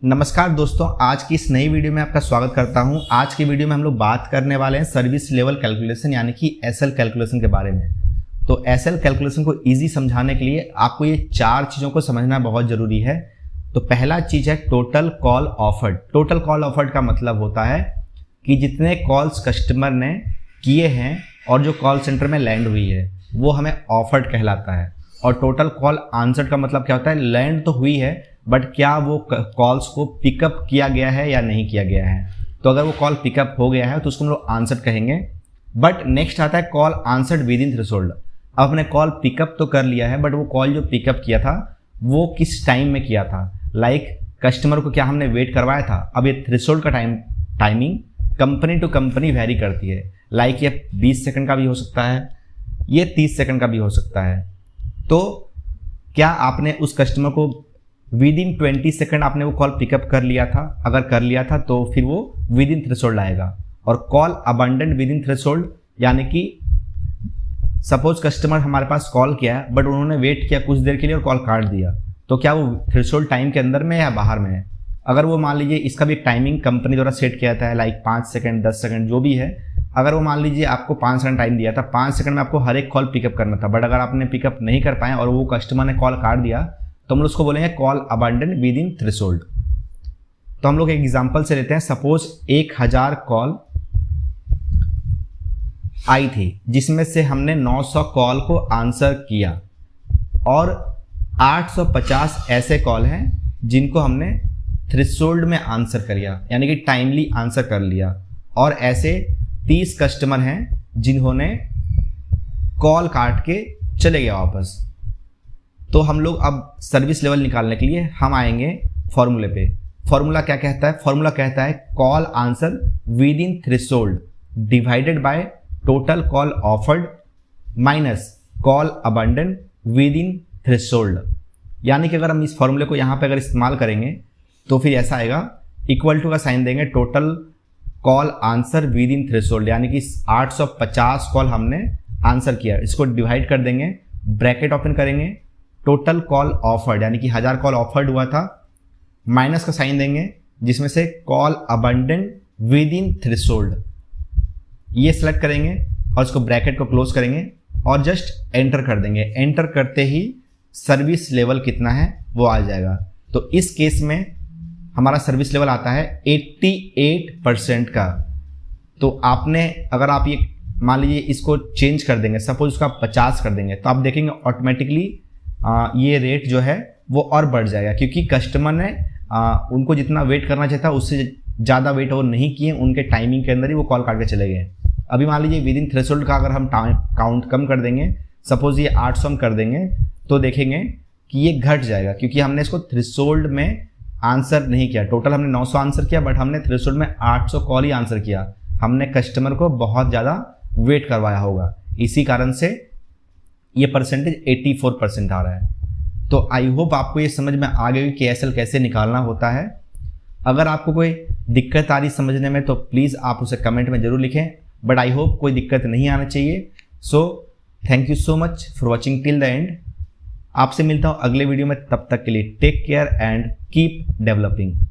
नमस्कार दोस्तों, आज की इस नई वीडियो में आपका स्वागत करता हूं। आज की वीडियो में हम लोग बात करने वाले हैं सर्विस लेवल कैलकुलेशन यानी कि एसएल कैलकुलेशन के बारे में। तो एसएल कैलकुलेशन को इजी समझाने के लिए आपको ये 4 चीज़ों को समझना बहुत ज़रूरी है। तो पहला चीज़ है total call offered. Total call offered का मतलब होता है कि जितने कॉल्स कस्टमर ने किए हैं और जो कॉल सेंटर में लैंड हुई है वो हमें ऑफर्ड कहलाता है। और टोटल कॉल आंसर्ड का मतलब क्या होता है, लैंड तो हुई है बट क्या वो कॉल्स को पिकअप किया गया है या नहीं किया गया है। तो अगर वो कॉल पिकअप हो गया है तो उसको हम लोग आंसर्ड कहेंगे। बट नेक्स्ट आता है call answered with in threshold. अब हमने कॉल पिकअप तो कर लिया है बट वो कॉल जो पिकअप किया था वो किस टाइम में किया था। लाइक कस्टमर को क्या हमने वेट करवाया था। अब ये थ्रेशोल्ड का timing company to company vary करती है। लाइक ये 20 सेकंड का भी हो सकता है, ये 30 सेकंड का भी हो सकता है। तो क्या आपने उस कस्टमर को विद इन 20 सेकंड आपने वो कॉल पिकअप कर लिया था। अगर कर लिया था तो फिर वो विद इन थ्रेशोल्ड आएगा। और call abundant with in threshold यानी कि सपोज कस्टमर हमारे पास कॉल किया है बट उन्होंने वेट किया कुछ देर के लिए और कॉल काट दिया, तो क्या वो थ्रेशोल्ड टाइम के अंदर में या बाहर में है। अगर वो मान लीजिए इसका भी टाइमिंग कंपनी द्वारा सेट किया जाता है, लाइक 5 सेकंड 10 सेकंड जो भी है। अगर वो मान लीजिए आपको 5 सेकंड टाइम दिया था, 5 सेकंड में आपको हर एक कॉल पिकअप करना था, बट अगर आपने पिकअप नहीं कर पाए और वो कस्टमर ने कॉल काट दिया तो हम लोग उसको बोलेंगे call abundant with in threshold. तो हम लोग एक एग्जांपल से लेते हैं। सपोज 1000 कॉल आई थी जिसमें से हमने 900 कॉल को आंसर किया और 850 ऐसे कॉल हैं जिनको हमने थ्रेशोल्ड में आंसर कर लिया यानी कि टाइमली आंसर कर लिया। और ऐसे 30 कस्टमर हैं जिन्होंने कॉल काट के चले गए वापस। तो हम लोग अब सर्विस लेवल निकालने के लिए हम आएंगे फॉर्मूले पे। फॉर्मूला क्या कहता है? फॉर्मूला कहता है call answer with in threshold divided by total call offered minus call abundant with in threshold. यानी कि अगर हम इस फॉर्मूले को यहाँ पे अगर इस्तेमाल करेंगे तो फिर ऐसा आएगा, इक्वल टू का साइन देंगे, total call answer with in threshold यानी कि 850 कॉल हमने आंसर किया, इसको डिवाइड कर देंगे, ब्रैकेट ओपन करेंगे, टोटल कॉल ऑफर्ड यानी कि 1000 कॉल ऑफर्ड हुआ था, माइनस का साइन देंगे जिसमें से call abundant with in threshold ये सिलेक्ट करेंगे और इसको ब्रैकेट को क्लोज करेंगे और जस्ट एंटर कर देंगे। एंटर करते ही सर्विस लेवल कितना है वो आ जाएगा। तो इस केस में हमारा सर्विस लेवल आता है 88% का। तो आपने अगर आप ये मान लीजिए इसको चेंज कर देंगे, सपोज उसका 50 कर देंगे, तो आप देखेंगे ऑटोमेटिकली ये रेट जो है वो और बढ़ जाएगा क्योंकि कस्टमर ने उनको जितना वेट करना चाहिए था उससे ज़्यादा वेट और नहीं किए, उनके टाइमिंग के अंदर ही वो कॉल काट के चले गए। अभी मान लीजिए विद इन थ्रेशोल्ड का अगर हम काउंट कम कर देंगे, सपोज ये 800 हम कर देंगे, तो देखेंगे कि ये घट जाएगा क्योंकि हमने इसको थ्रेशोल्ड में आंसर नहीं किया। टोटल हमने 900 आंसर किया बट हमने थ्रेशोल्ड में 800 कॉल ही आंसर किया। हमने कस्टमर को बहुत ज़्यादा वेट करवाया होगा, इसी कारण से ये परसेंटेज 84% आ रहा है। तो आई होप आपको ये समझ में आ गई कि एसएल कैसे निकालना होता है। अगर आपको कोई दिक्कत आ रही समझने में तो प्लीज़ आप उसे कमेंट में ज़रूर लिखें, बट आई होप कोई दिक्कत नहीं आना चाहिए। So thank you so much for watching till the end. आपसे मिलता हूँ अगले वीडियो में, तब तक के लिए take care and keep developing.